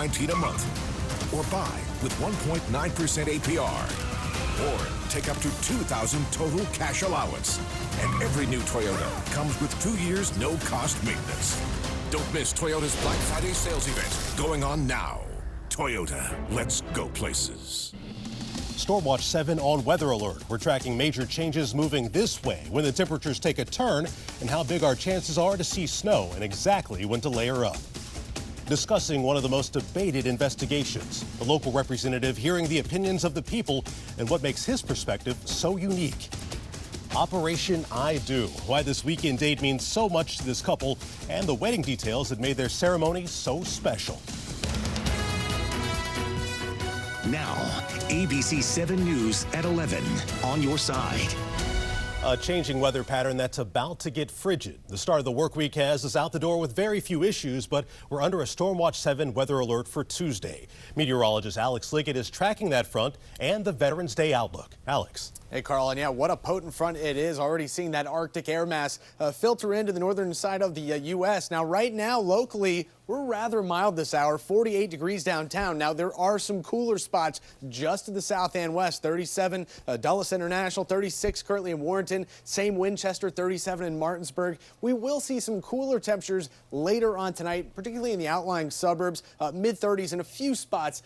$19 a month. Or buy with 1.9% APR. Or take up to $2,000 total cash allowance. And every new Toyota comes with 2 years no-cost maintenance. Don't miss Toyota's Black Friday sales event going on now. Toyota, let's go places. Stormwatch 7 on weather alert. We're tracking major changes moving this way when the temperatures take a turn and how big our chances are to see snow and exactly when to layer up. Discussing one of the most debated investigations, the local representative hearing the opinions of the people and what makes his perspective so unique. Operation I Do, why this weekend date means so much to this couple and the wedding details that made their ceremony so special. Now, ABC 7 News at 11 on your side. A changing weather pattern that's about to get frigid. The start of the work week has us out the door with very few issues, but we're under a Stormwatch 7 weather alert for Tuesday. Meteorologist Alex Liggett is tracking that front and the Veterans Day outlook. Alex. Hey, Carl, and yeah, what a potent front it is. Already seeing that Arctic air mass filter into the northern side of the U.S. Now, right now, locally, we're rather mild this hour, 48 degrees downtown. Now, there are some cooler spots just to the south and west. 37 Dulles International, 36 currently in Warrenton, same Winchester, 37 in Martinsburg. We will see some cooler temperatures later on tonight, particularly in the outlying suburbs, mid-30s in a few spots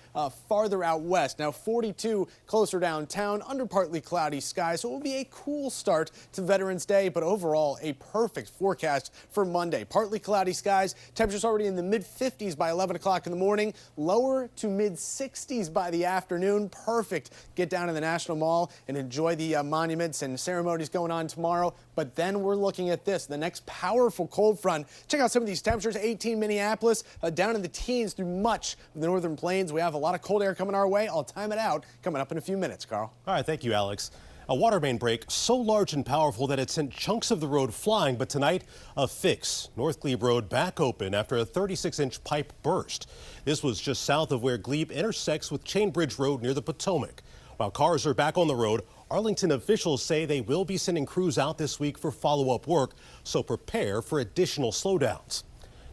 farther out west. Now, 42 closer downtown, under partly cloudy skies, so it will be a cool start to Veterans Day, but overall a perfect forecast for Monday. Partly cloudy skies, temperatures already in the mid-50s by 11 o'clock in the morning, lower to mid-60s by the afternoon. Perfect. Get down to the National Mall and enjoy the monuments and ceremonies going on tomorrow. But then we're looking at this, the next powerful cold front. Check out some of these temperatures. 18 Minneapolis, down in the teens through much of the northern plains. We have a lot of cold air coming our way. I'll time it out coming up in a few minutes, Carl. All right, thank you, Alex. A water main break so large and powerful that it sent chunks of the road flying, but tonight, a fix. North Glebe Road back open after a 36-inch pipe burst. This was just south of where Glebe intersects with Chainbridge Road near the Potomac. While cars are back on the road, Arlington officials say they will be sending crews out this week for follow-up work, so prepare for additional slowdowns.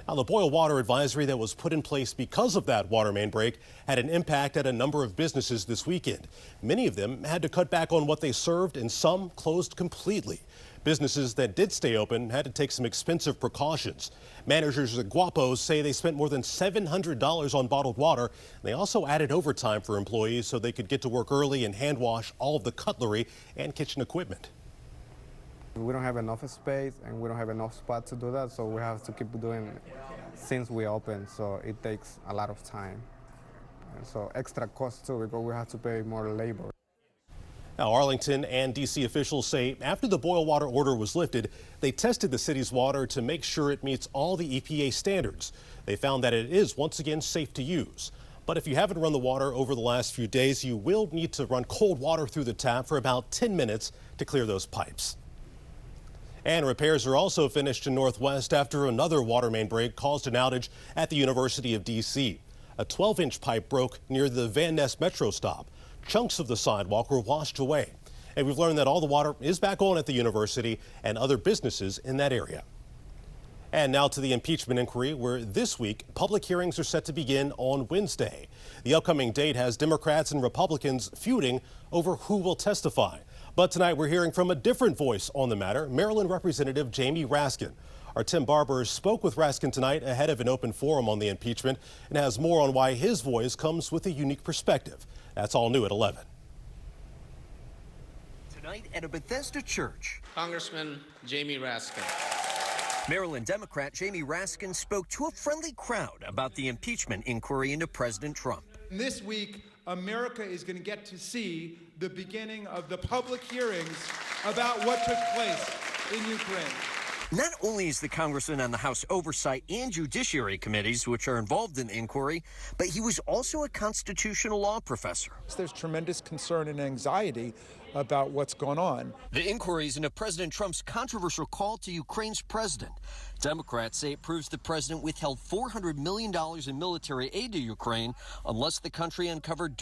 Now, the boil water advisory that was put in place because of that water main break had an impact at a number of businesses this weekend. Many of them had to cut back on what they served and some closed completely. Businesses that did stay open had to take some expensive precautions. Managers at Guapo's say they spent more than $700 on bottled water. They also added overtime for employees so they could get to work early and hand wash all of the cutlery and kitchen equipment. We don't have enough space and we don't have enough spot to do that, so we have to keep doing it since we open, so it takes a lot of time. And so extra cost too, because we have to pay more labor. Now, Arlington and D.C. officials say after the boil water order was lifted, they tested the city's water to make sure it meets all the EPA standards. They found that it is once again safe to use. But if you haven't run the water over the last few days, you will need to run cold water through the tap for about 10 minutes to clear those pipes. And repairs are also finished in Northwest after another water main break caused an outage at the University of D.C. A 12-inch pipe broke near the Van Ness Metro stop. Chunks of the sidewalk were washed away. And we've learned that all the water is back on at the university and other businesses in that area. And now to the impeachment inquiry, where this week public hearings are set to begin on Wednesday. The upcoming date has Democrats and Republicans feuding over who will testify. But tonight we're hearing from a different voice on the matter, Maryland Representative Jamie Raskin. Our Tim Barber spoke with Raskin tonight ahead of an open forum on the impeachment and has more on why his voice comes with a unique perspective. That's all new at 11. Tonight at a Bethesda church, Congressman Jamie Raskin. Maryland Democrat Jamie Raskin spoke to a friendly crowd about the impeachment inquiry into President Trump. This week, America is going to get to see the beginning of the public hearings about what took place in Ukraine. Not only is the congressman on the House Oversight and Judiciary Committees, which are involved in the inquiry, but he was also a constitutional law professor. There's tremendous concern and anxiety about what's going on. The inquiry is into President Trump's controversial call to Ukraine's president. Democrats say it proves the president withheld $400 million in military aid to Ukraine unless the country uncovered